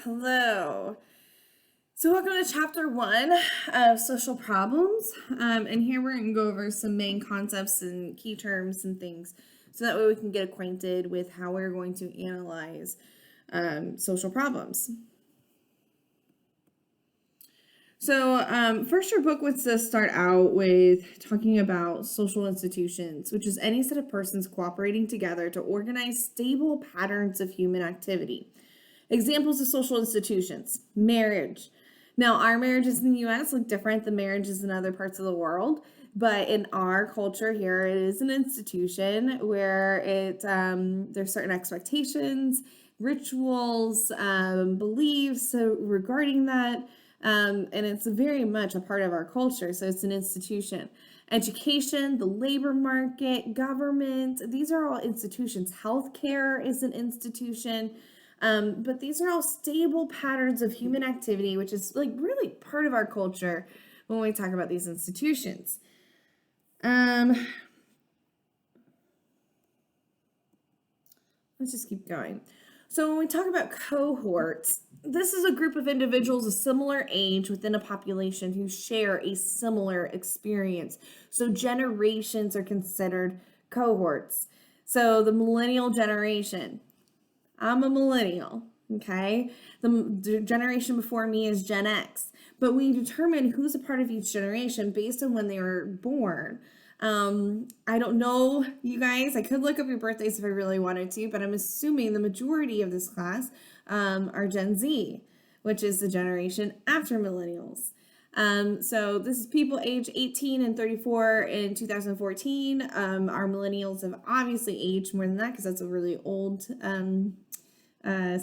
Hello. So welcome to chapter 1 of social problems. And here we're going to go over some main concepts and key terms and things so that way we can get acquainted with how we're going to analyze social problems. So first, your book wants to start out with talking about social institutions, which is any set of persons cooperating together to organize stable patterns of human activity. Examples of social institutions: marriage. Now, our marriages in the U.S. look different than marriages in other parts of the world, but in our culture here, it is an institution where there's certain expectations, rituals, beliefs regarding that, and it's very much a part of our culture, so it's an institution. Education, the labor market, government, these are all institutions. Healthcare is an institution. But these are all stable patterns of human activity, which is like really part of our culture when we talk about these institutions. Let's just keep going. So when we talk about cohorts, this is a group of individuals of similar age within a population who share a similar experience. So generations are considered cohorts. So the millennial generation. I'm a millennial, okay? The generation before me is Gen X. But we determine who's a part of each generation based on when they were born. I don't know, you guys. I could look up your birthdays if I really wanted to, but I'm assuming the majority of this class are Gen Z, which is the generation after millennials. So this is people age 18 and 34 in 2014. Our millennials have obviously aged more than that because that's a really old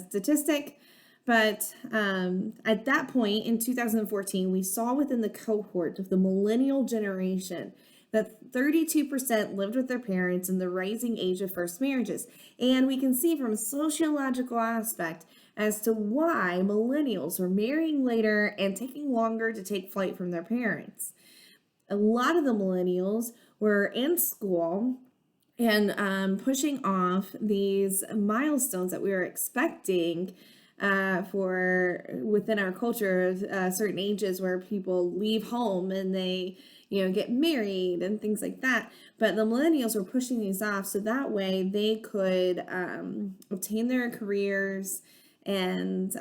statistic. But at that point in 2014, we saw within the cohort of the millennial generation that 32% lived with their parents in the rising age of first marriages. And we can see from a sociological aspect as to why millennials were marrying later and taking longer to take flight from their parents. A lot of the millennials were in school and pushing off these milestones that we were expecting for within our culture of certain ages where people leave home and they get married and things like that. But the millennials were pushing these off so that way they could obtain their careers and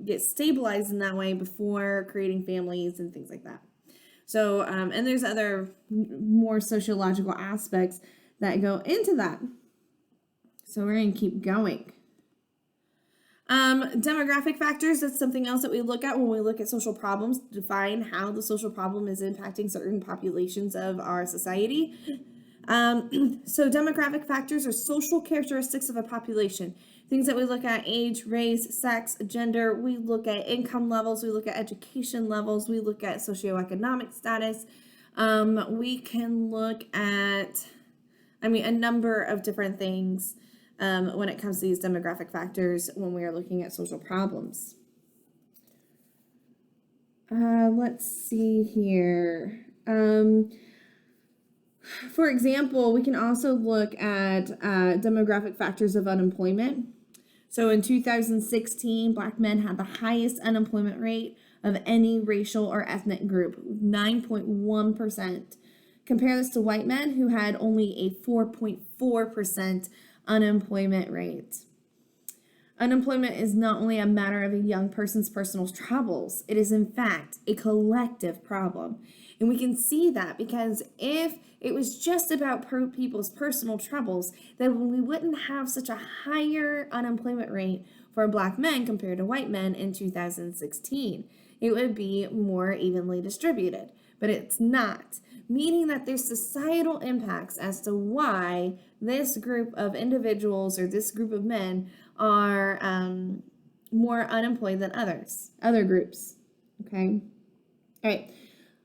get stabilized in that way before creating families and things like that. So and there's other more sociological aspects that go into that. So we're going to keep going. Demographic factors, that's something else that we look at when we look at social problems to define how the social problem is impacting certain populations of our society. So demographic factors are social characteristics of a population. Things that we look at: age, race, sex, gender. We look at income levels. We look at education levels. We look at socioeconomic status. We can look at, a number of different things when it comes to these demographic factors when we are looking at social problems. Let's see here. For example, we can also look at demographic factors of unemployment. So in 2016, Black men had the highest unemployment rate of any racial or ethnic group, 9.1%. Compare this to white men who had only a 4.4% unemployment rate. Unemployment is not only a matter of a young person's personal troubles, it is in fact a collective problem. And we can see that because if it was just about people's personal troubles, then we wouldn't have such a higher unemployment rate for Black men compared to white men in 2016. It would be more evenly distributed, but it's not, meaning that there's societal impacts as to why this group of individuals or this group of men are more unemployed than other groups. Okay. All right.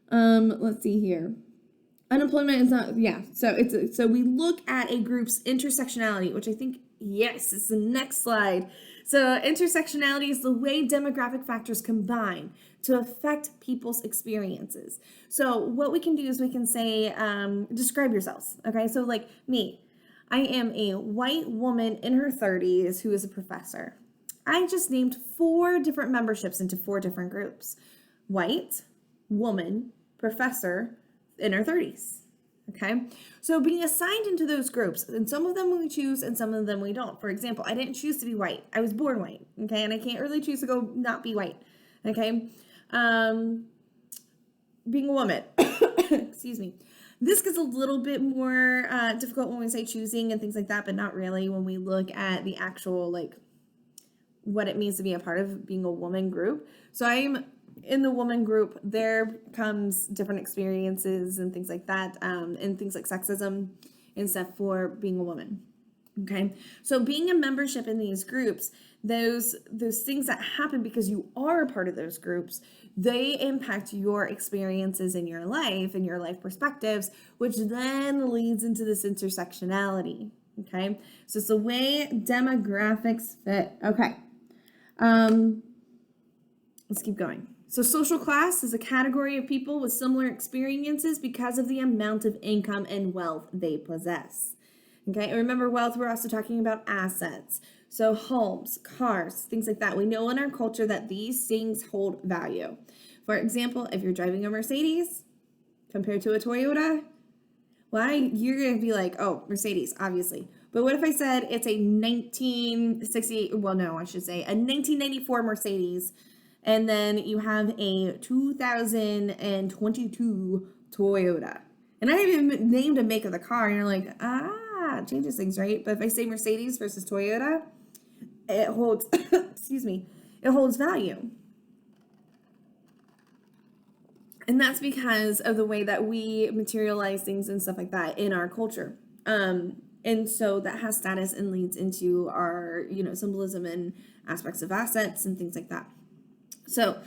Let's see here. Unemployment is not, so we look at a group's intersectionality, which I think, yes, is the next slide. So intersectionality is the way demographic factors combine to affect people's experiences. So what we can do is we can say, describe yourselves. Okay, so like me, I am a white woman in her 30s who is a professor. I just named 4 different memberships into 4 different groups: white, woman, professor, in her 30s. Okay, so being assigned into those groups, and some of them we choose and some of them we don't. For example, I didn't choose to be white. I was born white. Okay, and I can't really choose to go not be white. Okay, being a woman, excuse me. This gets a little bit more difficult when we say choosing and things like that, but not really when we look at the actual, like, what it means to be a part of being a woman group. So I'm in the woman group. There comes different experiences and things like that, and things like sexism and stuff for being a woman. Okay, so being a membership in these groups, those things that happen because you are a part of those groups, they impact your experiences in your life and your life perspectives, which then leads into this intersectionality. Okay, so it's the way demographics fit. Okay, let's keep going. So social class is a category of people with similar experiences because of the amount of income and wealth they possess. Okay, and remember, wealth, we're also talking about assets. So homes, cars, things like that. We know in our culture that these things hold value. For example, if you're driving a Mercedes compared to a Toyota, why, you're going to be like, oh, Mercedes, obviously. But what if I said it's a 1994 Mercedes, and then you have a 2022 Toyota? And I haven't even named a make of the car, and you're like, it changes things, right? But if I say Mercedes versus Toyota, it holds, excuse me, it holds value. And that's because of the way that we materialize things and stuff like that in our culture. And so that has status and leads into our, symbolism and aspects of assets and things like that. So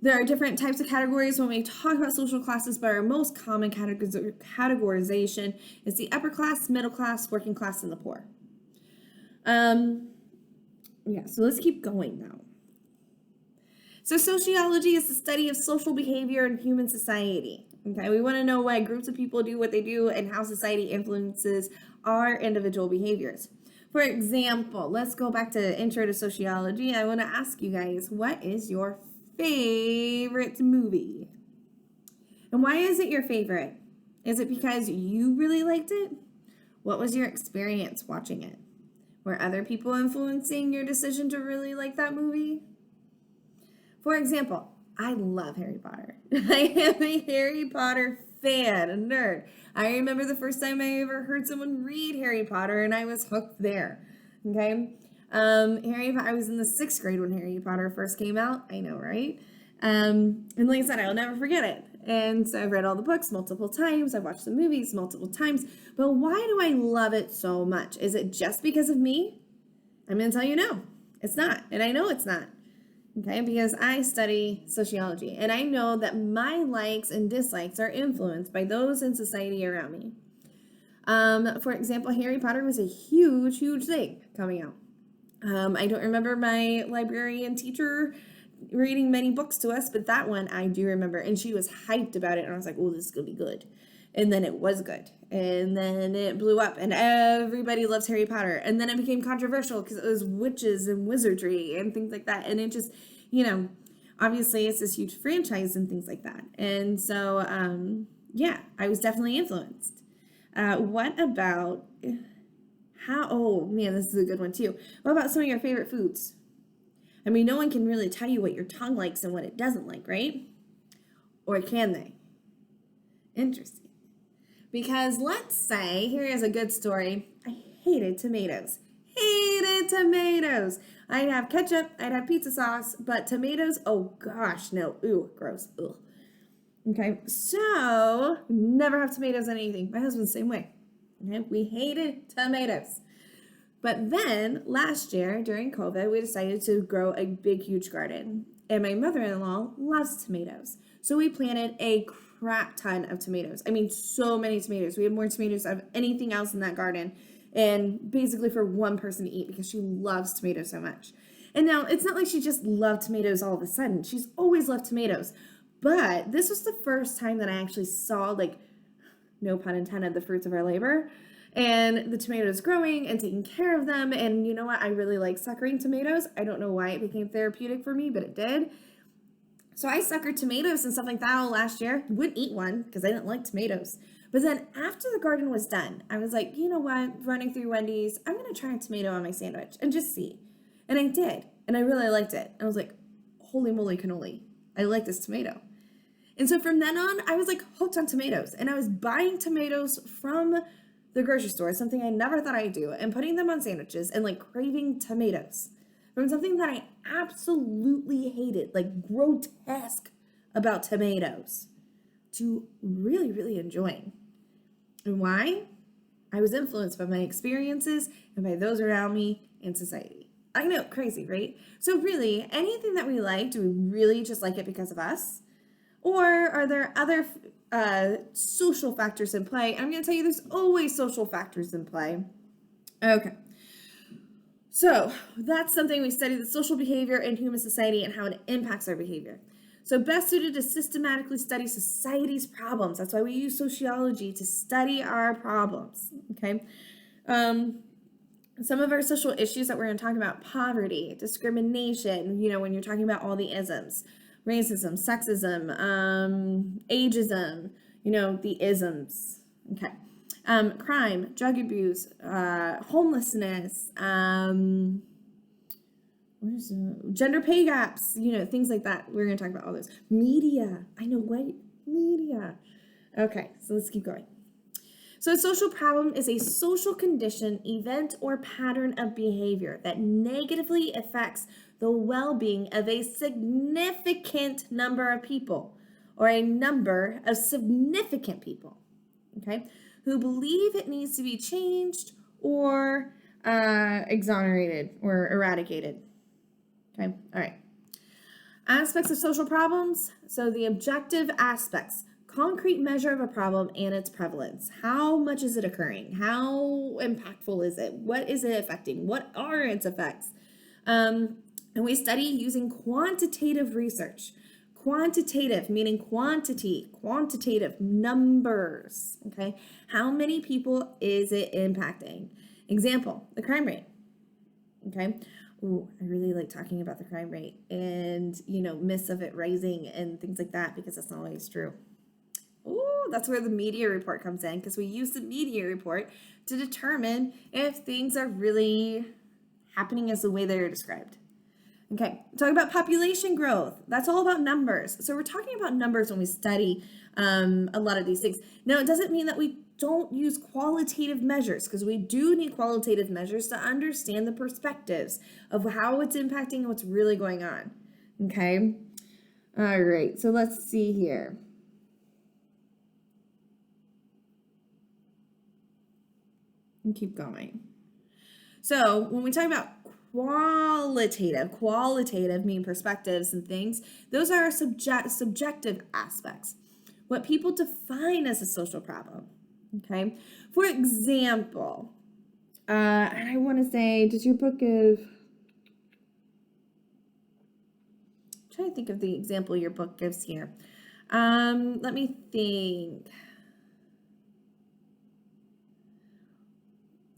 there are different types of categories when we talk about social classes, but our most common categorization is the upper class, middle class, working class, and the poor. So let's keep going now. So sociology is the study of social behavior in human society. Okay, we want to know why groups of people do what they do and how society influences our individual behaviors. For example, let's go back to intro to sociology. I want to ask you guys, what is your favorite movie? And why is it your favorite? Is it because you really liked it? What was your experience watching it? Were other people influencing your decision to really like that movie? For example, I love Harry Potter. I am a Harry Potter fan, a nerd. I remember the first time I ever heard someone read Harry Potter, and I was hooked there. Okay, I was in the 6th grade when Harry Potter first came out. I know, right? And like I said, I'll never forget it. And so I've read all the books multiple times. I've watched the movies multiple times. But why do I love it so much? Is it just because of me? I'm going to tell you no, it's not. And I know it's not. Okay, because I study sociology, and I know that my likes and dislikes are influenced by those in society around me. For example, Harry Potter was a huge, huge thing coming out. I don't remember my librarian teacher reading many books to us, but that one I do remember, and she was hyped about it, and I was like, oh, this is going to be good. And then it was good. And then it blew up, and everybody loves Harry Potter. And then it became controversial because it was witches and wizardry and things like that. And it just, obviously it's this huge franchise and things like that. And so, I was definitely influenced. What about oh man, this is a good one too. What about some of your favorite foods? I mean, no one can really tell you what your tongue likes and what it doesn't like, right? Or can they? Interesting. Because let's say, here is a good story. I hated tomatoes. I'd have ketchup, I'd have pizza sauce, but tomatoes, oh gosh, no. Ooh, gross. Ugh. Okay, so never have tomatoes on anything. My husband's the same way. Okay, we hated tomatoes. But then last year during COVID, we decided to grow a big, huge garden. And my mother-in-law loves tomatoes. So we planted a crap ton of tomatoes. I mean, so many tomatoes. We had more tomatoes of anything else in that garden. And basically for one person to eat because she loves tomatoes so much. And now it's not like she just loved tomatoes all of a sudden. She's always loved tomatoes. But this was the first time that I actually saw, like, no pun intended, the fruits of our labor. And the tomatoes growing and taking care of them. And you know what? I really like suckering tomatoes. I don't know why it became therapeutic for me, but it did. So I suckered tomatoes and stuff like that all last year. Wouldn't eat one because I didn't like tomatoes. But then after the garden was done, I was like, you know what? Running through Wendy's, I'm going to try a tomato on my sandwich and just see. And I did. And I really liked it. I was like, holy moly cannoli. I like this tomato. And so from then on, I was like hooked on tomatoes. And I was buying tomatoes from the grocery store, something I never thought I'd do, and putting them on sandwiches and like craving tomatoes. From something that I absolutely hated, like grotesque about tomatoes, to really, really enjoying. And why? I was influenced by my experiences and by those around me in society. I know, crazy, right? So really, anything that we like, do we really just like it because of us? Or are there other social factors in play? I'm going to tell you there's always social factors in play. Okay. So that's something we study, the social behavior in human society and how it impacts our behavior. So best suited to systematically study society's problems. That's why we use sociology to study our problems, okay? Some of our social issues that we're going to talk about: poverty, discrimination, when you're talking about all the isms, racism, sexism, ageism, the isms, okay? Crime, drug abuse, homelessness, gender pay gaps, things like that. We're going to talk about all those. Media. I know what? Media. Okay, so let's keep going. So a social problem is a social condition, event, or pattern of behavior that negatively affects the well-being of a significant number of people, or a number of significant people, okay, who believe it needs to be changed or exonerated or eradicated. Okay, all right. Aspects of social problems. So the objective aspects: concrete measure of a problem and its prevalence. How much is it occurring? How impactful is it? What is it affecting? What are its effects? And we study using quantitative research. Quantitative meaning quantity, quantitative numbers, okay? How many people is it impacting? Example, the crime rate, okay? Ooh, I really like talking about the crime rate and, myths of it rising and things like that, because that's not always true. Ooh, that's where the media report comes in, because we use the media report to determine if things are really happening as the way they're described. Okay, talk about population growth. That's all about numbers. So we're talking about numbers when we study a lot of these things. Now, it doesn't mean that we don't use qualitative measures, because we do need qualitative measures to understand the perspectives of how it's impacting what's really going on. Okay, all right, so let's see here. And keep going. So when we talk about qualitative mean perspectives and things, those are subjective aspects, what people define as a social problem, okay? For example, and I want to say, does your book give, I'm trying to think of the example your book gives here. Let me think.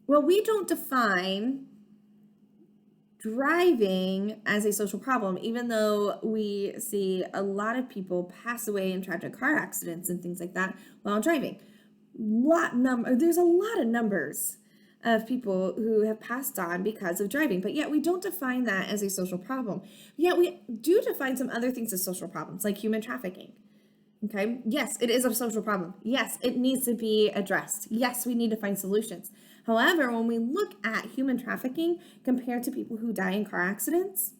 Well, we don't define driving as a social problem, even though we see a lot of people pass away in tragic car accidents and things like that while driving. There's a lot of numbers of people who have passed on because of driving, but yet we don't define that as a social problem. Yet we do define some other things as social problems, like human trafficking. Okay, yes, it is a social problem. Yes, it needs to be addressed. Yes, we need to find solutions. However, when we look at human trafficking compared to people who die in car accidents,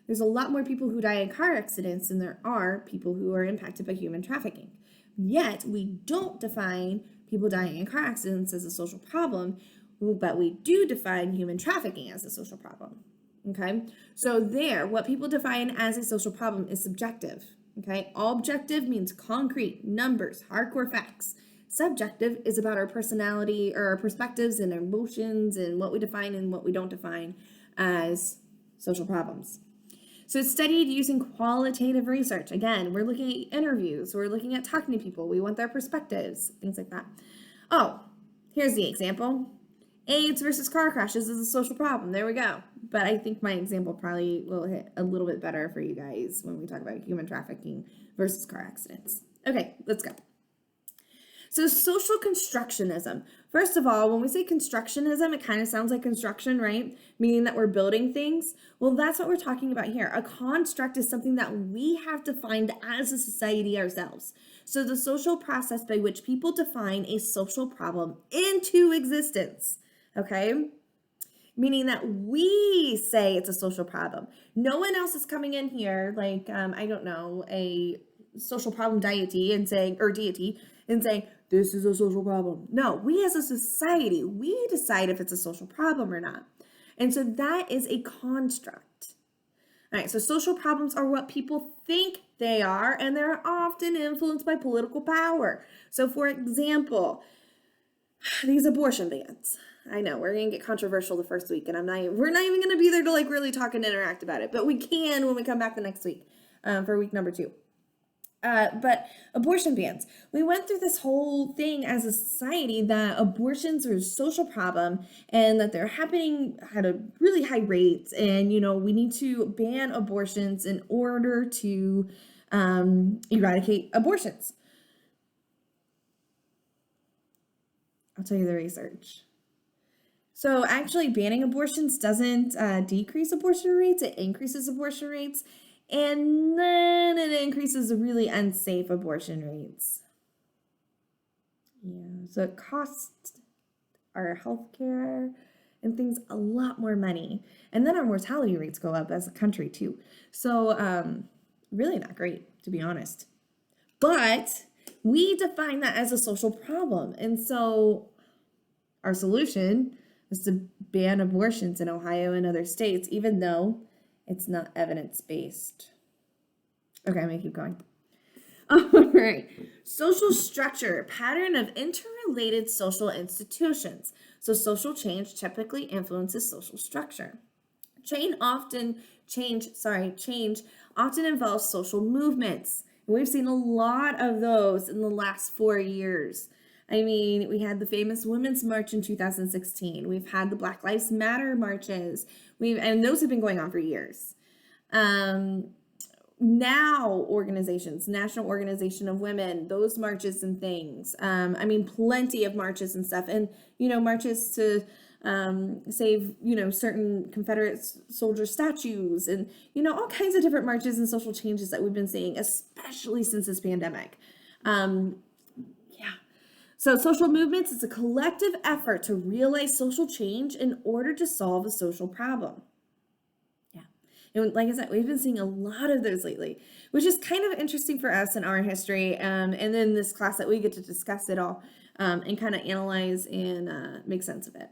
there's a lot more people who die in car accidents than there are people who are impacted by human trafficking. Yet, we don't define people dying in car accidents as a social problem, but we do define human trafficking as a social problem. Okay, so what people define as a social problem is subjective. Okay, objective means concrete, numbers, hardcore facts. Subjective is about our personality or our perspectives and emotions and what we define and what we don't define as social problems. So it's studied using qualitative research. Again, we're looking at interviews, we're looking at talking to people, we want their perspectives, things like that. Oh, Here's the example. AIDS versus car crashes is a social problem. There we go. But I think my example probably will hit a little bit better for you guys when we talk about human trafficking versus car accidents. Okay, let's go. So social constructionism. First of all, when we say constructionism, it kind of sounds like construction, right? Meaning that we're building things. Well, that's what we're talking about here. A construct is something that we have defined as a society ourselves. So the social process by which people define a social problem into existence, okay? Meaning that we say it's a social problem. No one else is coming in here like, I don't know, a social problem deity and saying, this is a social problem. No, we as a society, we decide if it's a social problem or not. And so that is a construct. All right, so social problems are what people think they are, and they're often influenced by political power. So for example, these abortion bans. I know we're going to get controversial the first week, and we're not even going to be there to like really talk and interact about it, but we can when we come back the next week for week number 2. But abortion bans. We went through this whole thing as a society that abortions are a social problem and that they're happening at a really high rates. And, we need to ban abortions in order to eradicate abortions. I'll tell you the research. So actually banning abortions doesn't decrease abortion rates, it increases abortion rates. And then it increases the really unsafe abortion rates. Yeah, so it costs our healthcare and things a lot more money. And then our mortality rates go up as a country too. So really not great, to be honest. But we define that as a social problem. And so our solution is to ban abortions in Ohio and other states, even though it's not evidence-based. Okay, I'm gonna keep going. All right. Social structure, pattern of interrelated social institutions. So social change typically influences social structure. Change often involves social movements. And we've seen a lot of those in the last 4 years. I mean, we had the famous Women's March in 2016. We've had the Black Lives Matter marches. And those have been going on for years. Now organizations, National Organization of Women, those marches and things. Plenty of marches and stuff. And, marches to save, certain Confederate soldier statues and, all kinds of different marches and social changes that we've been seeing, especially since this pandemic. So social movements is a collective effort to realize social change in order to solve a social problem. Yeah. And like I said, we've been seeing a lot of those lately, which is kind of interesting for us in our history. And then this class that we get to discuss it all and kind of analyze and make sense of it.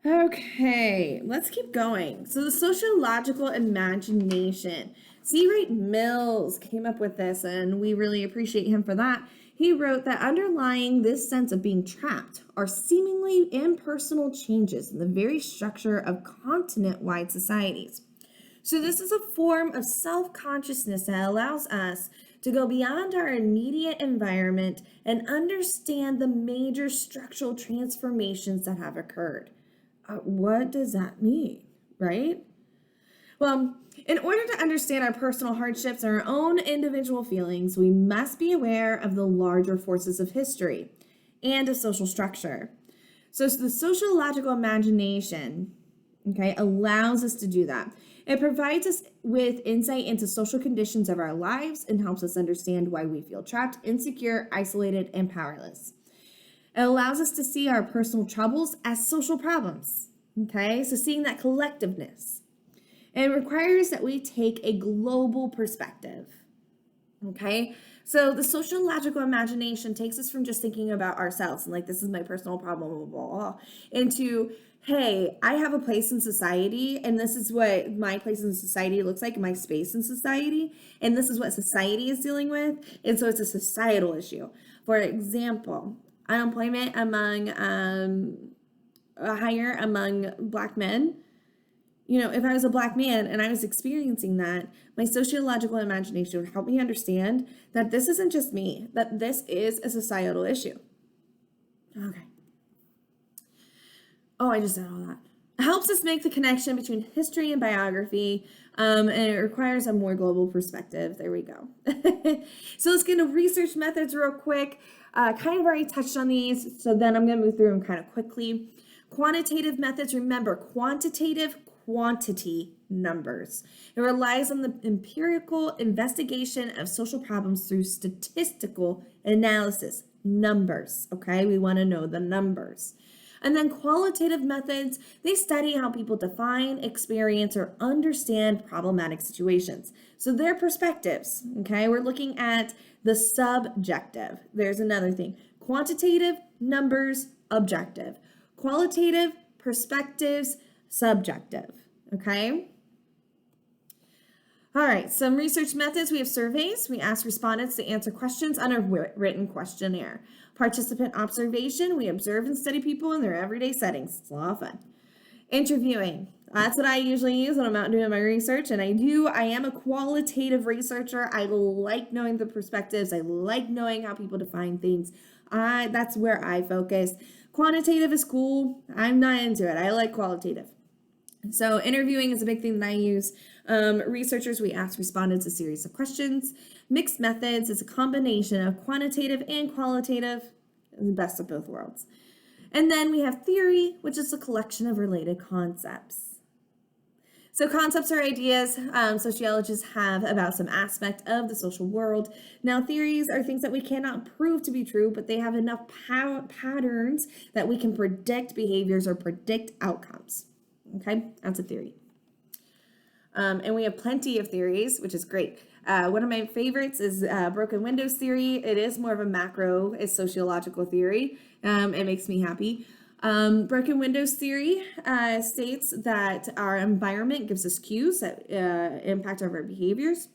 Okay, let's keep going. So the sociological imagination. C. Wright Mills came up with this, and we really appreciate him for that. He wrote that underlying this sense of being trapped are seemingly impersonal changes in the very structure of continent-wide societies. So this is a form of self-consciousness that allows us to go beyond our immediate environment and understand the major structural transformations that have occurred. What does that mean, right? Well, in order to understand our personal hardships and our own individual feelings, we must be aware of the larger forces of history and of social structure. So the sociological imagination, allows us to do that. It provides us with insight into social conditions of our lives and helps us understand why we feel trapped, insecure, isolated, and powerless. It allows us to see our personal troubles as social problems, so seeing that collectiveness. It requires that we take a global perspective, So the sociological imagination takes us from just thinking about ourselves and like, this is my personal problem, blah, blah, blah, into, hey, I have a place in society, and this is what my place in society looks like, my space in society, and this is what society is dealing with, and so it's a societal issue. For example, unemployment higher among Black men. If I was a Black man and I was experiencing that, my sociological imagination would help me understand that this isn't just me, that this is a societal issue. Okay. Oh, I just said all that. It helps us make the connection between history and biography, and it requires a more global perspective. There we go. So let's get into research methods real quick. Kind of already touched on these, so then I'm going to move through them kind of quickly. Quantitative methods, remember, quantitative quantity numbers. It relies on the empirical investigation of social problems through statistical analysis. Numbers, okay? We want to know the numbers. And then qualitative methods, they study how people define, experience, or understand problematic situations. So their perspectives, okay? We're looking at the subjective. There's another thing. Quantitative, numbers, objective. Qualitative, perspectives, subjective, okay? All right, some research methods. We have surveys. We ask respondents to answer questions on a written questionnaire. Participant observation. We observe and study people in their everyday settings. It's a lot of fun. Interviewing. That's what I usually use when I'm out doing my research, and I am a qualitative researcher. I like knowing the perspectives. I like knowing how people define things. That's where I focus. Quantitative is cool. I'm not into it. I like qualitative. So interviewing is a big thing that I use. Researchers, we ask respondents a series of questions. Mixed methods is a combination of quantitative and qualitative, the best of both worlds. And then we have theory, which is a collection of related concepts. So concepts are ideas sociologists have about some aspect of the social world. Now theories are things that we cannot prove to be true, but they have enough patterns that we can predict behaviors or predict outcomes. Okay, that's a theory. And we have plenty of theories, which is great. One of my favorites is broken windows theory. It is more of a macro, it's sociological theory. It makes me happy. Broken windows theory states that our environment gives us cues that impact our behaviors.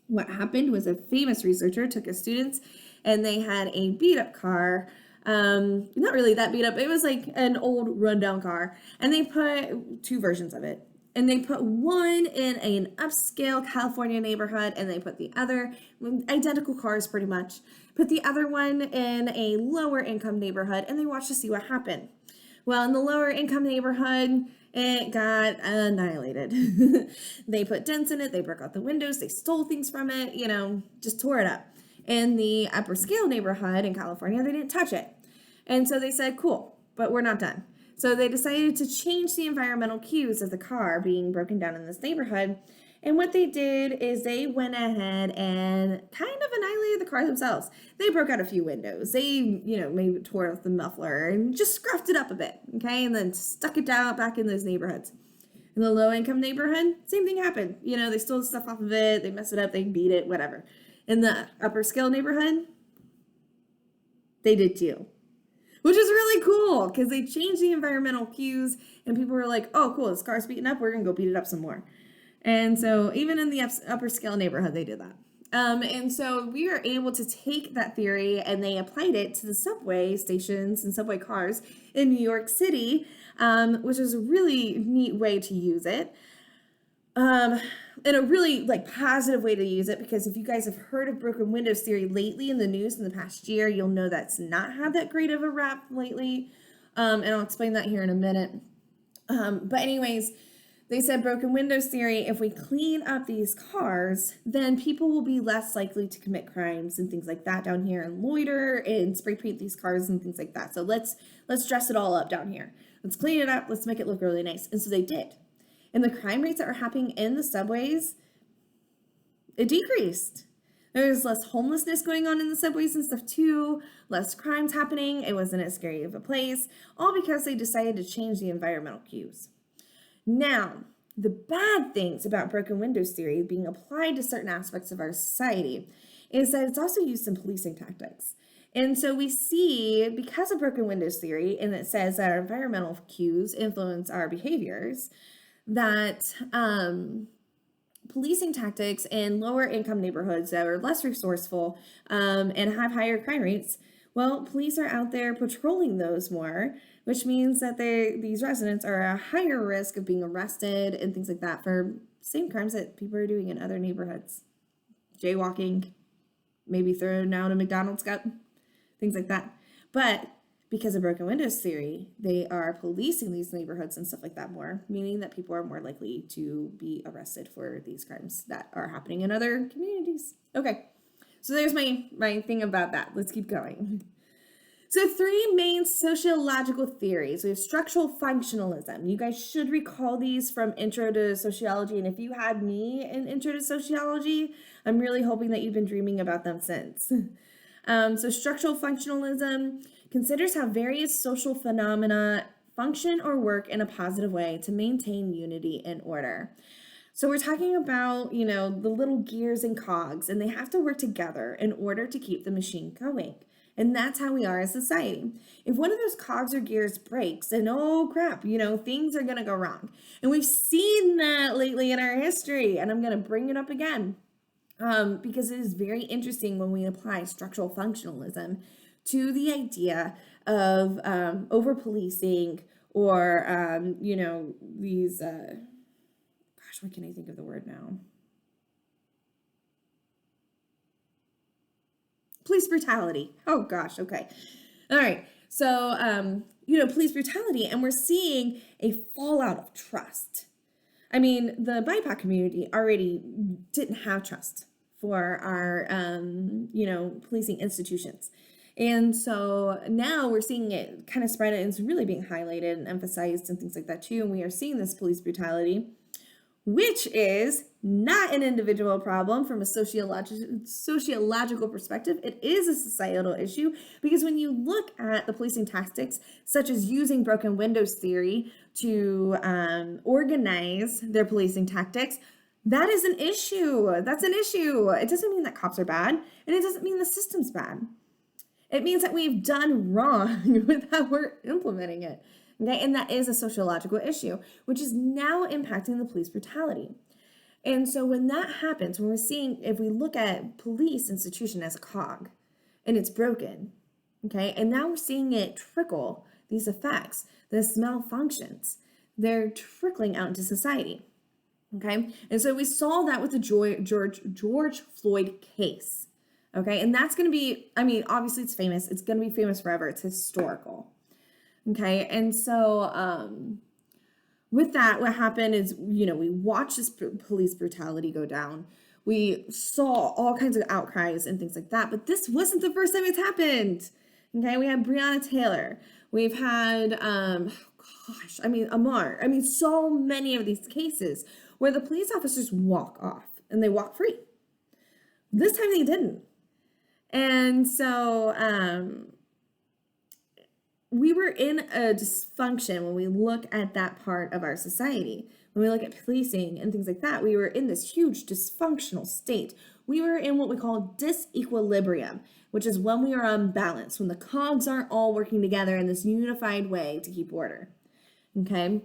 What happened was a famous researcher took his students and they had a beat up car. Not really that beat up. It was like an old rundown car, and they put two versions of it. And they put one in an upscale California neighborhood, and they put the other, identical cars pretty much, put the other one in a lower income neighborhood, and they watched to see what happened. Well, in the lower income neighborhood, it got annihilated. They put dents in it, they broke out the windows, they stole things from it, just tore it up. In the upper scale neighborhood in California, they didn't touch it. And so they said, cool, but we're not done. So they decided to change the environmental cues of the car being broken down in this neighborhood. And what they did is they went ahead and kind of annihilated the car themselves. They broke out a few windows. They, maybe tore off the muffler and just scruffed it up a bit, okay? And then stuck it down back in those neighborhoods. In the low income neighborhood, same thing happened. They stole the stuff off of it, they messed it up, they beat it, whatever. In the upper scale neighborhood, they did too. Which is really cool because they changed the environmental cues and people were like, oh, cool, this car's beaten up. We're going to go beat it up some more. And so even in the upper scale neighborhood, they did that. And so we were able to take that theory and they applied it to the subway stations and subway cars in New York City, which is a really neat way to use it. And a really positive way to use it, because if you guys have heard of broken windows theory lately in the news in the past year, you'll know that's not had that great of a rap lately. And I'll explain that here in a minute. But anyways, they said broken windows theory, if we clean up these cars, then people will be less likely to commit crimes and things like that down here and loiter and spray paint these cars and things like that. So let's dress it all up down here. Let's clean it up. Let's make it look really nice. And so they did. And the crime rates that were happening in the subways, it decreased. There's less homelessness going on in the subways and stuff too, less crimes happening. It wasn't as scary of a place, all because they decided to change the environmental cues. Now, the bad things about broken windows theory being applied to certain aspects of our society is that it's also used in policing tactics. And so we see, because of broken windows theory, and it says that our environmental cues influence our behaviors, that policing tactics in lower income neighborhoods that are less resourceful and have higher crime rates, well, police are out there patrolling those more, which means that these residents are at a higher risk of being arrested and things like that for same crimes that people are doing in other neighborhoods. Jaywalking, maybe throwing out a McDonald's cup, things like that. But because of broken windows theory, they are policing these neighborhoods and stuff like that more, meaning that people are more likely to be arrested for these crimes that are happening in other communities. Okay, so there's my thing about that. Let's keep going. So 3 main sociological theories. We have structural functionalism. You guys should recall these from Intro to Sociology. And if you had me in Intro to Sociology, I'm really hoping that you've been dreaming about them since. So structural functionalism considers how various social phenomena function or work in a positive way to maintain unity and order. So we're talking about, the little gears and cogs, and they have to work together in order to keep the machine going. And that's how we are as society. If one of those cogs or gears breaks, then oh crap, things are going to go wrong. And we've seen that lately in our history, and I'm going to bring it up again because it is very interesting when we apply structural functionalism to the idea of over-policing or, these, gosh, what can I think of the word now? Police brutality. Oh gosh, okay. All right. So, police brutality, and we're seeing a fallout of trust. I mean, the BIPOC community already didn't have trust for our, policing institutions. And so now we're seeing it kind of spread, and it's really being highlighted and emphasized and things like that too. And we are seeing this police brutality, which is not an individual problem from a sociological perspective. It is a societal issue, because when you look at the policing tactics, such as using broken windows theory to organize their policing tactics, that is an issue. That's an issue. It doesn't mean that cops are bad, and it doesn't mean the system's bad. It means that we've done wrong with how we're implementing it. Okay, and that is a sociological issue, which is now impacting the police brutality. And so when that happens, when we're seeing, if we look at police institution as a cog, and it's broken, okay, and now we're seeing it trickle, these effects, this malfunctions, they're trickling out into society, okay? And so we saw that with the George Floyd case, okay? And that's going to be, obviously it's famous. It's going to be famous forever. It's historical. Okay, and so with that, what happened is, we watched this police brutality go down. We saw all kinds of outcries and things like that, but this wasn't the first time it's happened. Okay, we had Breonna Taylor. We've had, Amar. So many of these cases where the police officers walk off and they walk free. This time they didn't. And so, we were in a dysfunction when we look at that part of our society. When we look at policing and things like that, we were in this huge dysfunctional state. We were in what we call disequilibrium, which is when we are unbalanced, when the cogs aren't all working together in this unified way to keep order. Okay?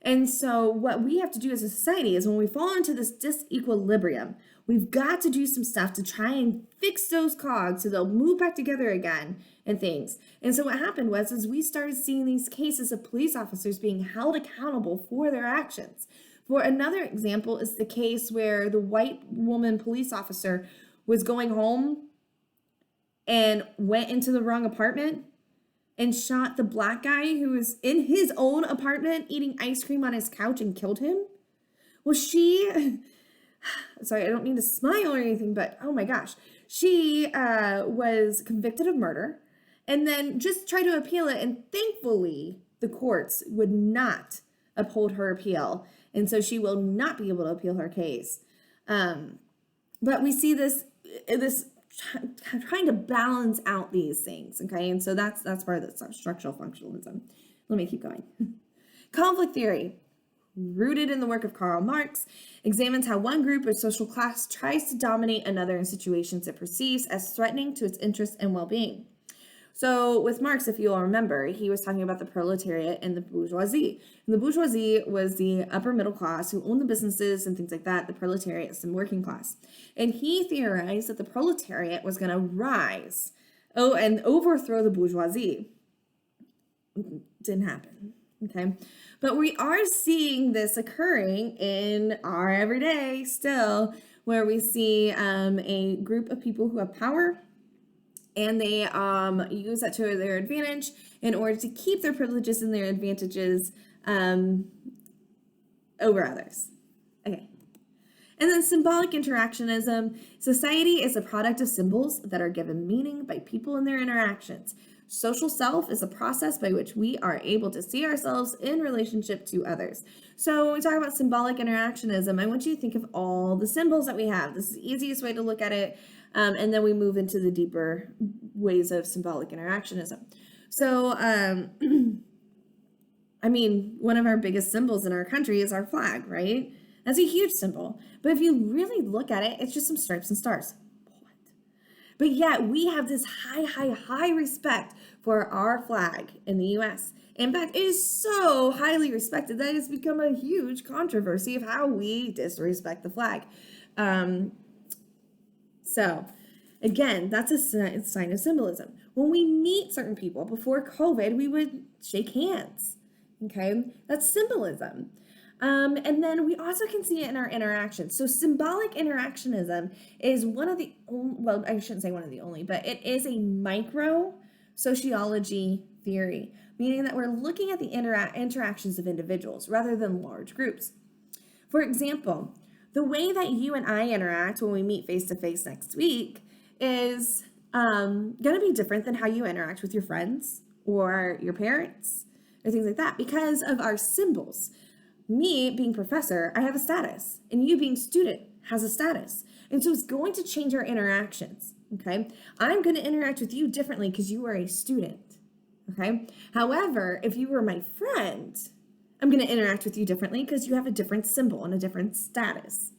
And so what we have to do as a society is when we fall into this disequilibrium, we've got to do some stuff to try and fix those cogs so they'll move back together again and things. And so what happened was we started seeing these cases of police officers being held accountable for their actions. For another example is the case where the white woman police officer was going home and went into the wrong apartment and shot the black guy who was in his own apartment eating ice cream on his couch and killed him. Well, sorry, I don't mean to smile or anything, but oh my gosh, she was convicted of murder and then just tried to appeal it. And thankfully, the courts would not uphold her appeal. And so she will not be able to appeal her case. But we see this trying to balance out these things, okay? And so that's part of the structural functionalism. Let me keep going. Conflict theory, rooted in the work of Karl Marx, examines how one group or social class tries to dominate another in situations it perceives as threatening to its interests and well-being. So with Marx, if you'll remember, he was talking about the proletariat and the bourgeoisie. And the bourgeoisie was the upper middle class who owned the businesses and things like that. The proletariat is the working class. And he theorized that the proletariat was going to rise and overthrow the bourgeoisie. Didn't happen, okay? But we are seeing this occurring in our everyday still, where we see a group of people who have power and they use that to their advantage in order to keep their privileges and their advantages over others. Okay. And then symbolic interactionism. Society is a product of symbols that are given meaning by people in their interactions. Social self is a process by which we are able to see ourselves in relationship to others. So when we talk about symbolic interactionism, I want you to think of all the symbols that we have. This is the easiest way to look at it. And then we move into the deeper ways of symbolic interactionism. So, I mean, one of our biggest symbols in our country is our flag, right? That's a huge symbol. But if you really look at it, it's just some stripes and stars. What? But yet we have this high respect for our flag in the U.S. In fact, it is so highly respected that it's become a huge controversy of how we disrespect the flag. So again, that's a sign of symbolism. When we meet certain people before COVID, we would shake hands. Okay, that's symbolism. And then we also can see it in our interactions. So symbolic interactionism is one of the, well, I shouldn't say one of the only, but it is a micro sociology theory, meaning that we're looking at the interactions of individuals rather than large groups. For example, the way that you and I interact when we meet face-to-face next week is going to be different than how you interact with your friends or your parents or things like that because of our symbols. Me being professor, I have a status, and you being student has a status. And so it's going to change our interactions, okay? I'm going to interact with you differently because you are a student, okay? However, if you were my friend, I'm going to interact with you differently because you have a different symbol and a different status,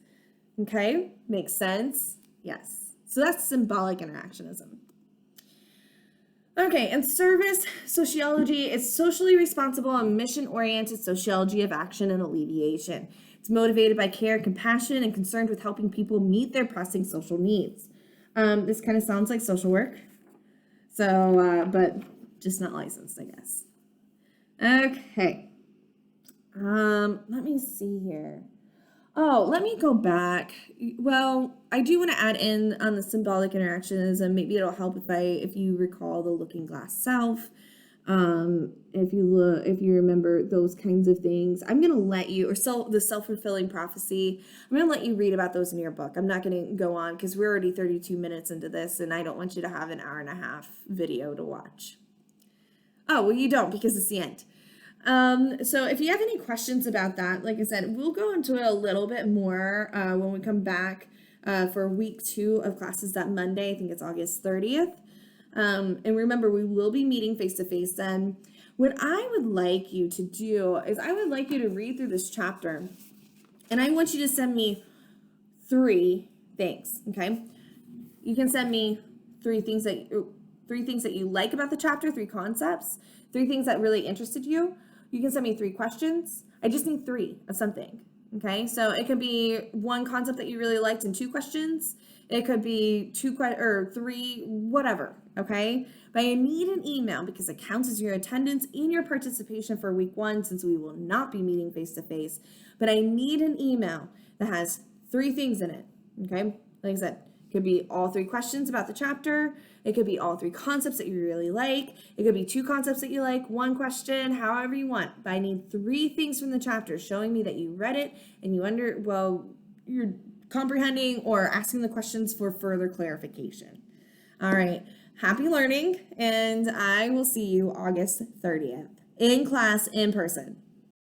okay? Makes sense? Yes. So that's symbolic interactionism. Okay, and service sociology is socially responsible and mission-oriented sociology of action and alleviation. It's motivated by care, compassion, and concerned with helping people meet their pressing social needs. This kind of sounds like social work, so but just not licensed, I guess. Okay. Let me see here. Oh, let me go back. Well, I do want to add in on the symbolic interactionism. Maybe it'll help if you recall the looking glass self. If you remember those kinds of things, I'm going to let you, the self-fulfilling prophecy, I'm going to let you read about those in your book. I'm not going to go on because we're already 32 minutes into this and I don't want you to have an hour and a half video to watch. Oh, well, you don't because it's the end. So if you have any questions about that, like I said, we'll go into it a little bit more when we come back for week 2 of classes that Monday. I think it's August 30th. And remember, we will be meeting face-to-face then. What I would like you to do is I would like you to read through this chapter, and I want you to send me 3 things, okay? You can send me 3 things that you like about the chapter, 3 concepts, 3 things that really interested you. You can send me 3 questions. I just need 3 of something, okay? So it could be 1 concept that you really liked and 2 questions. It could be 3, whatever, okay? But I need an email because it counts as your attendance and your participation for week 1 since we will not be meeting face-to-face. But I need an email that has 3 things in it, okay? Like I said, it could be all 3 questions about the chapter. It could be all 3 concepts that you really like. It could be 2 concepts that you like, 1 question, however you want. But I need 3 things from the chapter showing me that you read it and you're comprehending or asking the questions for further clarification. All right, happy learning, and I will see you August 30th in class in person.